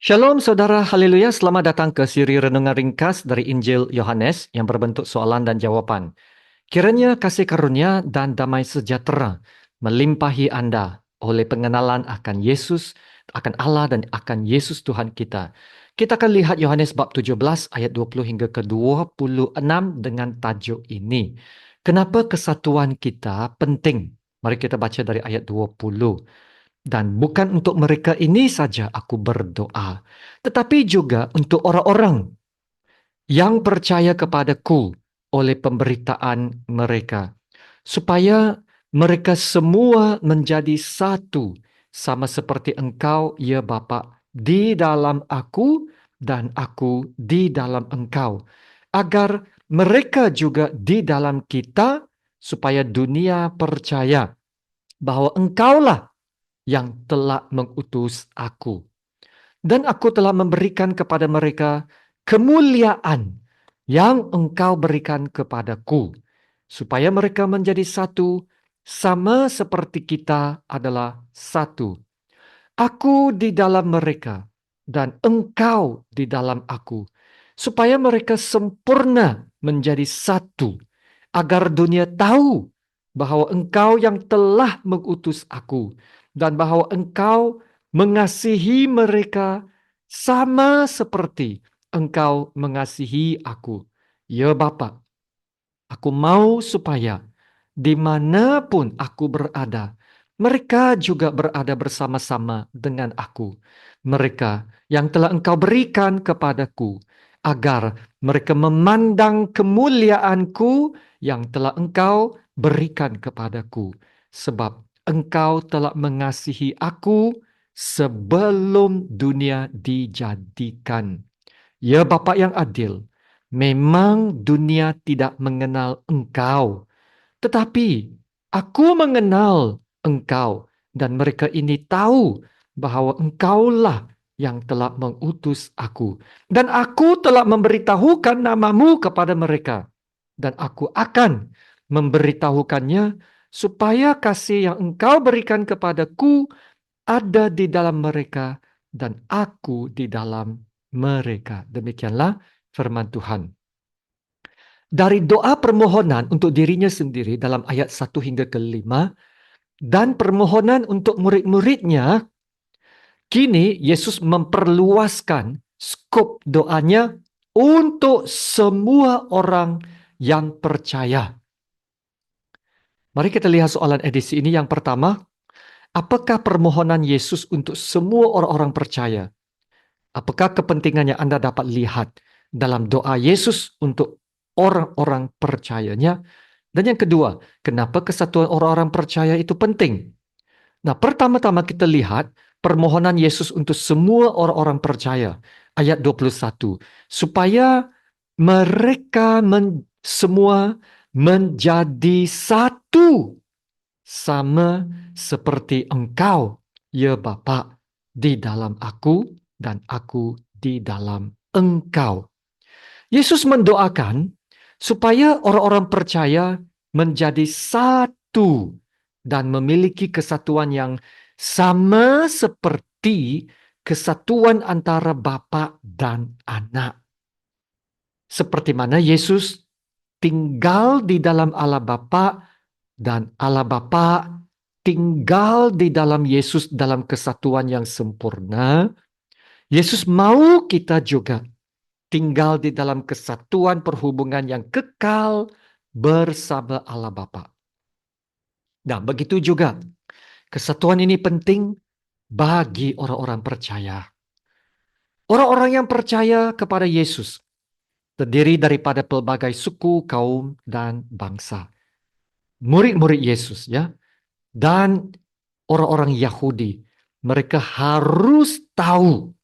Shalom saudara, haleluya, selamat datang ke siri renungan ringkas dari Injil Yohanes yang berbentuk soalan dan jawaban. Kiranya kasih karunia dan damai sejahtera melimpahi Anda oleh pengenalan akan Yesus, akan Allah dan akan Yesus Tuhan kita. Kita akan lihat Yohanes bab 17 ayat 20 hingga ke 26 dengan tajuk ini. Kenapa kesatuan kita penting? Mari kita baca dari ayat 20. Dan bukan untuk mereka ini saja aku berdoa, tetapi juga untuk orang-orang yang percaya kepadaku oleh pemberitaan mereka, supaya mereka semua menjadi satu, sama seperti Engkau, ya Bapa, di dalam aku dan aku di dalam Engkau, agar mereka juga di dalam kita, supaya dunia percaya bahwa Engkaulah yang telah mengutus aku. Dan aku telah memberikan kepada mereka kemuliaan yang engkau berikan kepadaku, supaya mereka menjadi satu, sama seperti kita adalah satu. Aku di dalam mereka, dan engkau di dalam aku, supaya mereka sempurna menjadi satu, agar dunia tahu bahwa engkau yang telah mengutus aku, dan bahwa engkau mengasihi mereka sama seperti engkau mengasihi aku. Ya Bapa, aku mau supaya dimanapun aku berada, mereka juga berada bersama-sama dengan aku. Mereka yang telah engkau berikan kepadaku, agar mereka memandang kemuliaanku yang telah engkau berikan kepadaku. Sebab engkau telah mengasihi aku sebelum dunia dijadikan. Ya Bapa yang adil, memang dunia tidak mengenal engkau, tetapi aku mengenal engkau, dan mereka ini tahu bahwa engkaulah yang telah mengutus aku. Dan aku telah memberitahukan namamu kepada mereka. Dan aku akan memberitahukannya, supaya kasih yang engkau berikan kepadaku ada di dalam mereka, dan aku di dalam mereka. Demikianlah firman Tuhan. Dari doa permohonan untuk dirinya sendiri dalam ayat 1 hingga ke-5, dan permohonan untuk murid-muridnya, kini Yesus memperluaskan skop doanya untuk semua orang yang percaya. Mari kita lihat soalan edisi ini. Yang pertama, apakah permohonan Yesus untuk semua orang-orang percaya? Apakah kepentingannya Anda dapat lihat dalam doa Yesus untuk orang-orang percayanya? Dan yang kedua, kenapa kesatuan orang-orang percaya itu penting? Nah, pertama-tama kita lihat permohonan Yesus untuk semua orang-orang percaya. Ayat 21. Supaya mereka semua menjadi satu, sama seperti engkau, ya Bapa, di dalam aku dan aku di dalam engkau. Yesus mendoakan supaya orang-orang percaya menjadi satu dan memiliki kesatuan yang sama seperti kesatuan antara Bapa dan Anak. Seperti mana Yesus tinggal di dalam Allah Bapa dan Allah Bapa tinggal di dalam Yesus dalam kesatuan yang sempurna, Yesus mau kita juga tinggal di dalam kesatuan perhubungan yang kekal bersama Allah Bapa. Nah, begitu juga kesatuan ini penting bagi orang-orang percaya. Orang-orang yang percaya kepada Yesus terdiri daripada pelbagai suku, kaum, dan bangsa. Murid-murid Yesus, ya, dan orang-orang Yahudi. Mereka harus tahu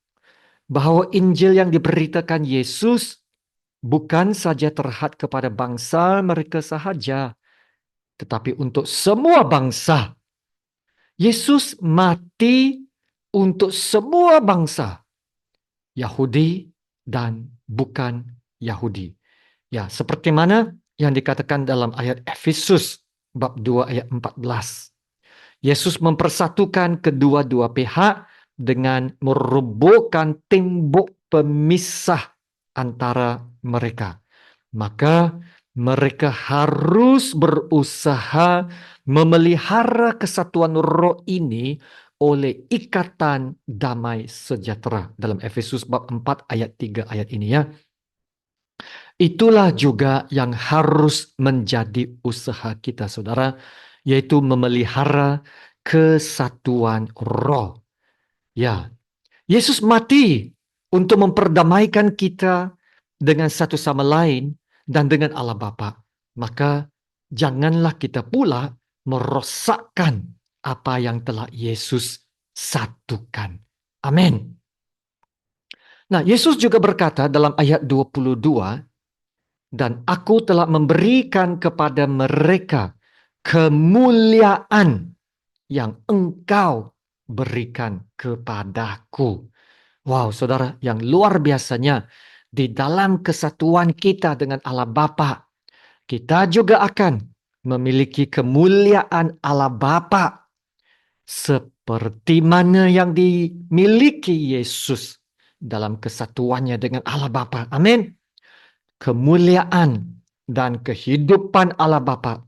bahwa Injil yang diberitakan Yesus bukan saja terhad kepada bangsa mereka sahaja, tetapi untuk semua bangsa. Yesus mati untuk semua bangsa, Yahudi dan bukan Yahudi. Ya, seperti mana yang dikatakan dalam ayat Efesus bab 2 ayat 14. Yesus mempersatukan kedua-dua pihak dengan merobohkan tembok pemisah antara mereka. Maka mereka harus berusaha memelihara kesatuan roh ini oleh ikatan damai sejahtera. Dalam Efesus bab 4 ayat 3 ayat ini ya. Itulah juga yang harus menjadi usaha kita saudara, yaitu memelihara kesatuan roh. Ya, Yesus mati untuk memperdamaikan kita dengan satu sama lain dan dengan Allah Bapa. Maka janganlah kita pula merosakkan apa yang telah Yesus satukan. Amin. Nah, Yesus juga berkata dalam ayat 22, dan aku telah memberikan kepada mereka kemuliaan yang engkau berikan kepadaku. Wow, saudara, yang luar biasanya di dalam kesatuan kita dengan Allah Bapa, kita juga akan memiliki kemuliaan Allah Bapa seperti mana yang dimiliki Yesus dalam kesatuannya dengan Allah Bapa. Amin. Kemuliaan dan kehidupan Allah Bapa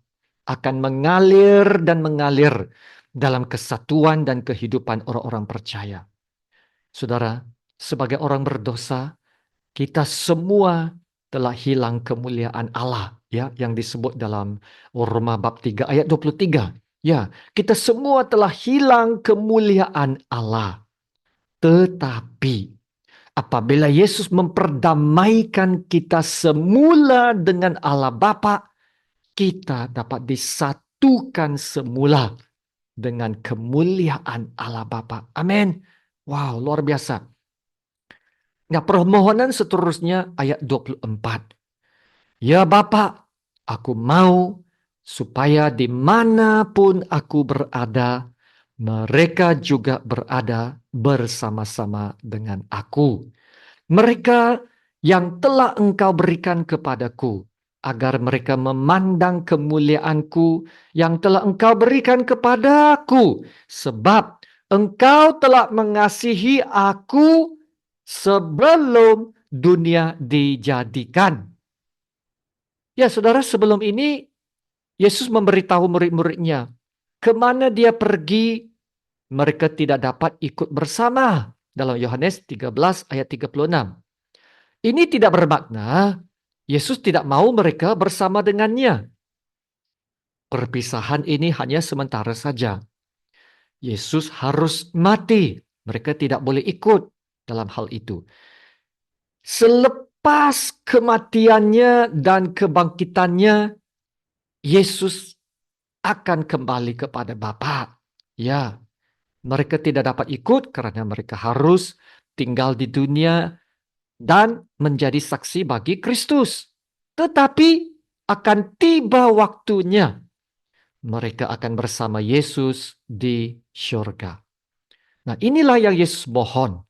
akan mengalir dan mengalir dalam kesatuan dan kehidupan orang-orang percaya. Saudara, sebagai orang berdosa, kita semua telah hilang kemuliaan Allah, ya, yang disebut dalam Roma bab 3 ayat 23. Ya, kita semua telah hilang kemuliaan Allah. Tetapi apabila Yesus memperdamaikan kita semula dengan Allah Bapa, kita dapat disatukan semula dengan kemuliaan Allah Bapa. Amin. Wow, luar biasa. Nah, permohonan seterusnya ayat 24. Ya Bapa, aku mau supaya dimanapun aku berada, mereka juga berada bersama-sama dengan aku. Mereka yang telah engkau berikan kepadaku, agar mereka memandang kemuliaanku yang telah engkau berikan kepadaku, sebab engkau telah mengasihi aku sebelum dunia dijadikan. Ya saudara, sebelum ini Yesus memberitahu murid-muridnya, kemana dia pergi, mereka tidak dapat ikut bersama. Dalam Yohanes 13 ayat 36. Ini tidak bermakna Yesus tidak mau mereka bersama dengannya. Perpisahan ini hanya sementara saja. Yesus harus mati. Mereka tidak boleh ikut dalam hal itu. Selepas kematiannya dan kebangkitannya, Yesus akan kembali kepada Bapa. Ya, mereka tidak dapat ikut karena mereka harus tinggal di dunia dan menjadi saksi bagi Kristus. Tetapi akan tiba waktunya mereka akan bersama Yesus di syurga. Nah, inilah yang Yesus mohon,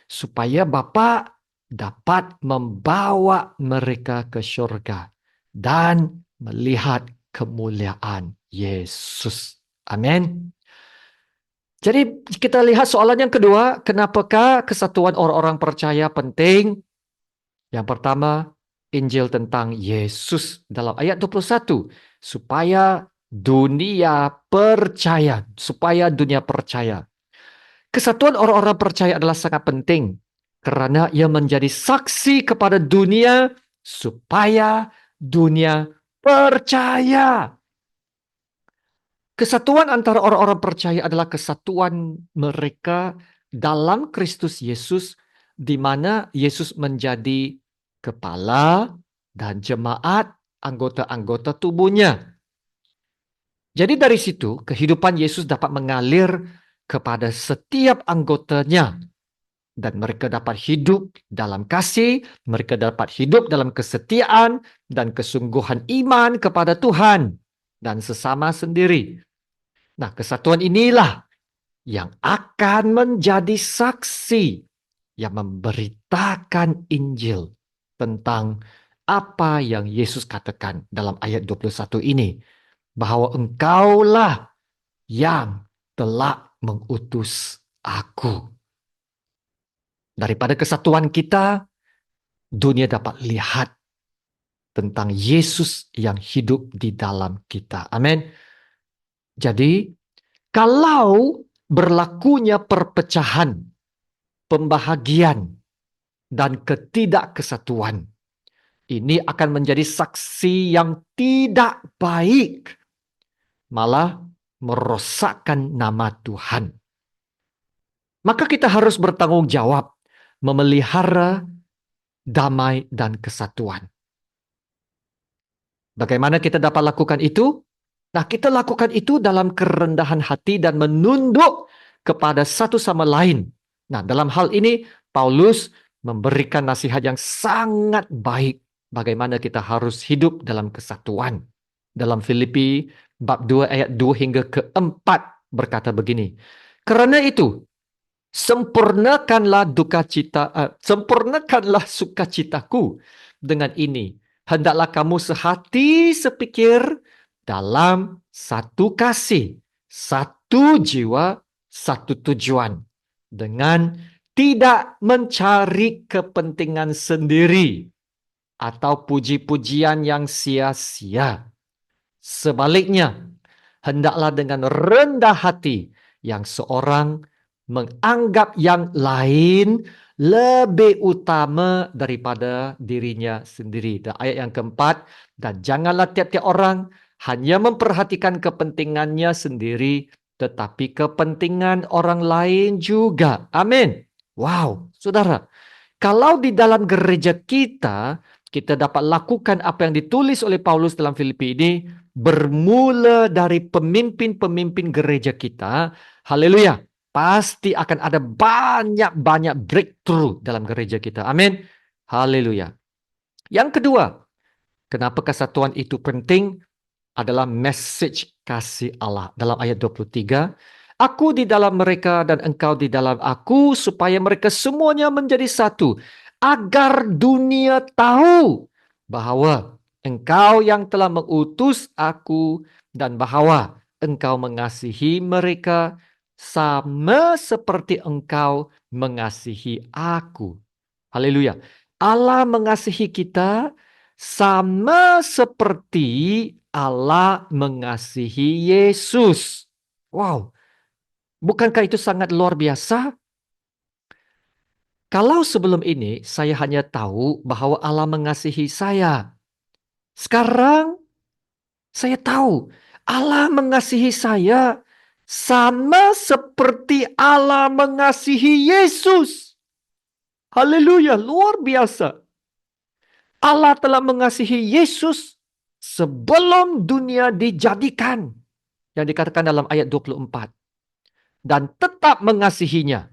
supaya Bapa dapat membawa mereka ke syurga dan melihat kemuliaan Yesus. Amin. Jadi kita lihat soalan yang kedua, kenapakah kesatuan orang-orang percaya penting? Yang pertama, Injil tentang Yesus dalam ayat 21. Supaya dunia percaya. Supaya dunia percaya. Kesatuan orang-orang percaya adalah sangat penting. Karena ia menjadi saksi kepada dunia supaya dunia percaya. Kesatuan antara orang-orang percaya adalah kesatuan mereka dalam Kristus Yesus, di mana Yesus menjadi kepala dan jemaat anggota-anggota tubuhnya. Jadi dari situ kehidupan Yesus dapat mengalir kepada setiap anggotanya. Dan mereka dapat hidup dalam kasih, mereka dapat hidup dalam kesetiaan dan kesungguhan iman kepada Tuhan dan sesama sendiri. Nah, kesatuan inilah yang akan menjadi saksi yang memberitakan Injil tentang apa yang Yesus katakan dalam ayat 21 ini. Bahwa engkaulah yang telah mengutus aku. Daripada kesatuan kita, dunia dapat lihat tentang Yesus yang hidup di dalam kita. Amin. Jadi, kalau berlakunya perpecahan, pembahagian, dan ketidakkesatuan, ini akan menjadi saksi yang tidak baik, malah merosakkan nama Tuhan. Maka kita harus bertanggung jawab memelihara damai dan kesatuan. Bagaimana kita dapat lakukan itu? Nah, kita lakukan itu dalam kerendahan hati dan menunduk kepada satu sama lain. Nah, dalam hal ini Paulus memberikan nasihat yang sangat baik bagaimana kita harus hidup dalam kesatuan. Dalam Filipi bab 2 ayat 2 hingga ke-4 berkata begini. Karena itu, sempurnakanlah sukacitaku dengan ini. Hendaklah kamu sehati sepikir dalam satu kasih, satu jiwa, satu tujuan. Dengan tidak mencari kepentingan sendiri atau puji-pujian yang sia-sia. Sebaliknya, hendaklah dengan rendah hati yang seorang menganggap yang lain lebih utama daripada dirinya sendiri. Dan ayat yang keempat, dan janganlah tiap-tiap orang hanya memperhatikan kepentingannya sendiri, tetapi kepentingan orang lain juga. Amin. Wow, saudara. Kalau di dalam gereja kita dapat lakukan apa yang ditulis oleh Paulus dalam Filipi ini, bermula dari pemimpin-pemimpin gereja kita, haleluya, pasti akan ada banyak-banyak breakthrough dalam gereja kita. Amin. Haleluya. Yang kedua, kenapa kesatuan itu penting adalah message kasih Allah. Dalam ayat 23, aku di dalam mereka dan engkau di dalam aku, supaya mereka semuanya menjadi satu, agar dunia tahu bahwa engkau yang telah mengutus aku dan bahwa engkau mengasihi mereka sama seperti engkau mengasihi aku. Haleluya. Allah mengasihi kita sama seperti Allah mengasihi Yesus. Wow, bukankah itu sangat luar biasa? Kalau sebelum ini saya hanya tahu bahwa Allah mengasihi saya. Sekarang saya tahu Allah mengasihi saya sama seperti Allah mengasihi Yesus. Haleluya, luar biasa. Allah telah mengasihi Yesus sebelum dunia dijadikan. Yang dikatakan dalam ayat 24. Dan tetap mengasihinya.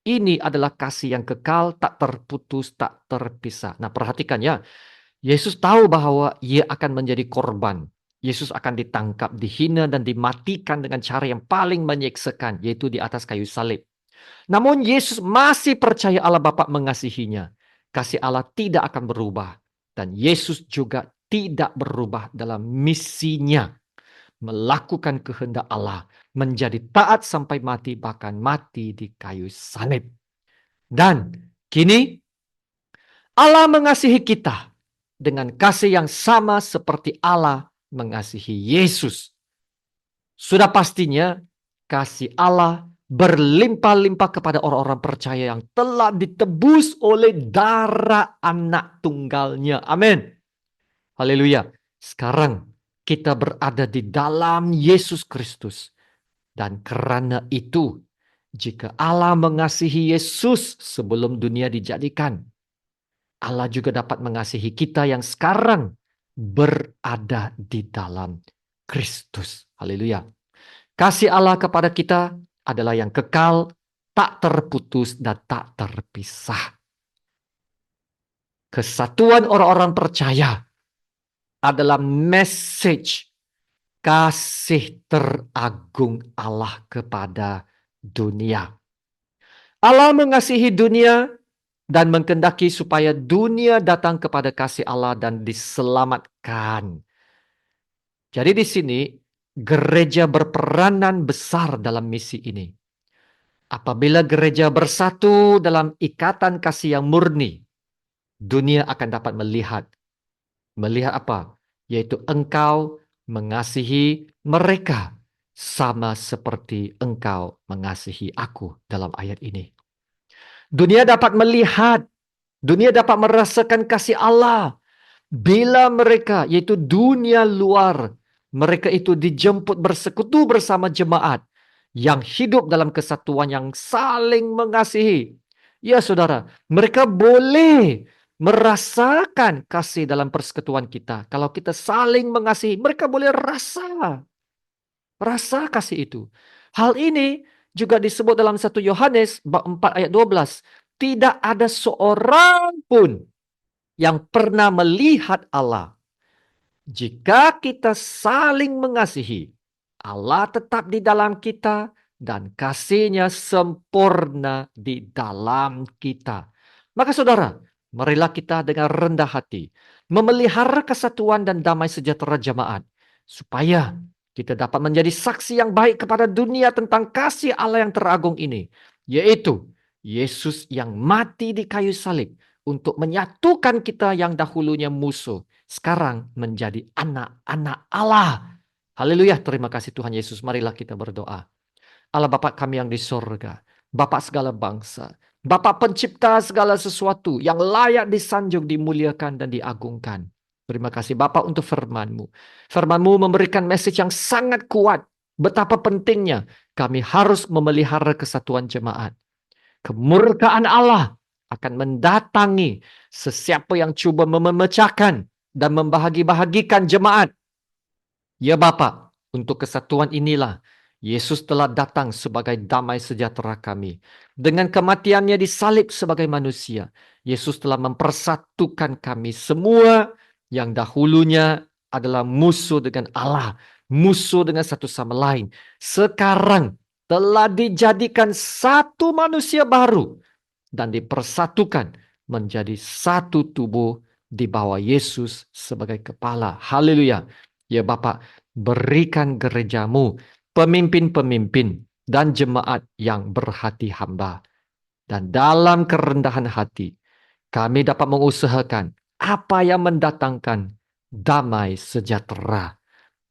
Ini adalah kasih yang kekal, tak terputus, tak terpisah. Nah, perhatikan ya. Yesus tahu bahwa ia akan menjadi korban. Yesus akan ditangkap, dihina, dan dimatikan dengan cara yang paling menyiksakan, yaitu di atas kayu salib. Namun Yesus masih percaya Allah Bapa mengasihinya. Kasih Allah tidak akan berubah. Dan Yesus juga tidak berubah dalam misinya. Melakukan kehendak Allah. Menjadi taat sampai mati, bahkan mati di kayu salib. Dan kini Allah mengasihi kita dengan kasih yang sama seperti Allah mengasihi Yesus. Sudah pastinya kasih Allah berlimpah-limpah kepada orang-orang percaya yang telah ditebus oleh darah anak tunggalnya. Amin. Haleluya. Sekarang kita berada di dalam Yesus Kristus. Dan karena itu, jika Allah mengasihi Yesus sebelum dunia dijadikan, Allah juga dapat mengasihi kita yang sekarang berada di dalam Kristus. Haleluya. Kasih Allah kepada kita adalah yang kekal, tak terputus, dan tak terpisah. Kesatuan orang-orang percaya adalah message kasih teragung Allah kepada dunia. Allah mengasihi dunia dan menghendaki supaya dunia datang kepada kasih Allah dan diselamatkan. Jadi di sini gereja berperanan besar dalam misi ini. Apabila gereja bersatu dalam ikatan kasih yang murni, dunia akan dapat melihat. Melihat apa? Yaitu engkau mengasihi mereka sama seperti engkau mengasihi aku dalam ayat ini. Dunia dapat melihat, dunia dapat merasakan kasih Allah bila mereka, yaitu dunia luar, mereka itu dijemput bersekutu bersama jemaat yang hidup dalam kesatuan yang saling mengasihi. Ya saudara, mereka boleh merasakan kasih dalam persekutuan kita. Kalau kita saling mengasihi, mereka boleh rasa kasih itu. Hal ini juga disebut dalam 1 Yohanes bab 4 ayat 12. Tidak ada seorang pun yang pernah melihat Allah. Jika kita saling mengasihi, Allah tetap di dalam kita dan kasih-Nya sempurna di dalam kita. Maka saudara, marilah kita dengan rendah hati memelihara kesatuan dan damai sejahtera jemaat supaya kita dapat menjadi saksi yang baik kepada dunia tentang kasih Allah yang teragung ini, yaitu Yesus yang mati di kayu salib untuk menyatukan kita yang dahulunya musuh, sekarang menjadi anak-anak Allah. Haleluya, terima kasih Tuhan Yesus. Marilah kita berdoa. Allah Bapa kami yang di sorga, Bapa segala bangsa, Bapa pencipta segala sesuatu yang layak disanjung, dimuliakan, dan diagungkan. Terima kasih Bapa untuk firman-Mu. Firman-Mu memberikan message yang sangat kuat. Betapa pentingnya kami harus memelihara kesatuan jemaat. Kemurkaan Allah akan mendatangi sesiapa yang coba memecahkan dan membahagi-bahagikan jemaat. Ya Bapa, untuk kesatuan inilah Yesus telah datang sebagai damai sejahtera kami. Dengan kematiannya disalib sebagai manusia, Yesus telah mempersatukan kami semua yang dahulunya adalah musuh dengan Allah, musuh dengan satu sama lain. Sekarang telah dijadikan satu manusia baru dan dipersatukan menjadi satu tubuh di bawah Yesus sebagai kepala. Haleluya. Ya Bapa, berikan gerejamu pemimpin-pemimpin dan jemaat yang berhati hamba. Dan dalam kerendahan hati, kami dapat mengusahakan apa yang mendatangkan damai sejahtera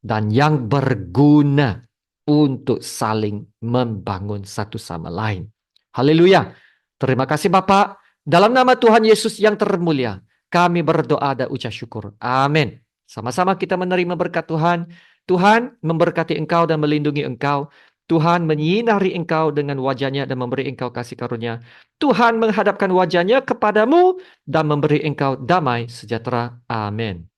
dan yang berguna untuk saling membangun satu sama lain. Haleluya. Terima kasih Bapak. Dalam nama Tuhan Yesus yang termulia, kami berdoa dan ucap syukur. Amin. Sama-sama kita menerima berkat Tuhan. Tuhan memberkati engkau dan melindungi engkau. Tuhan menyinari engkau dengan wajahnya dan memberi engkau kasih karunia. Tuhan menghadapkan wajahnya kepadamu dan memberi engkau damai sejahtera. Amin.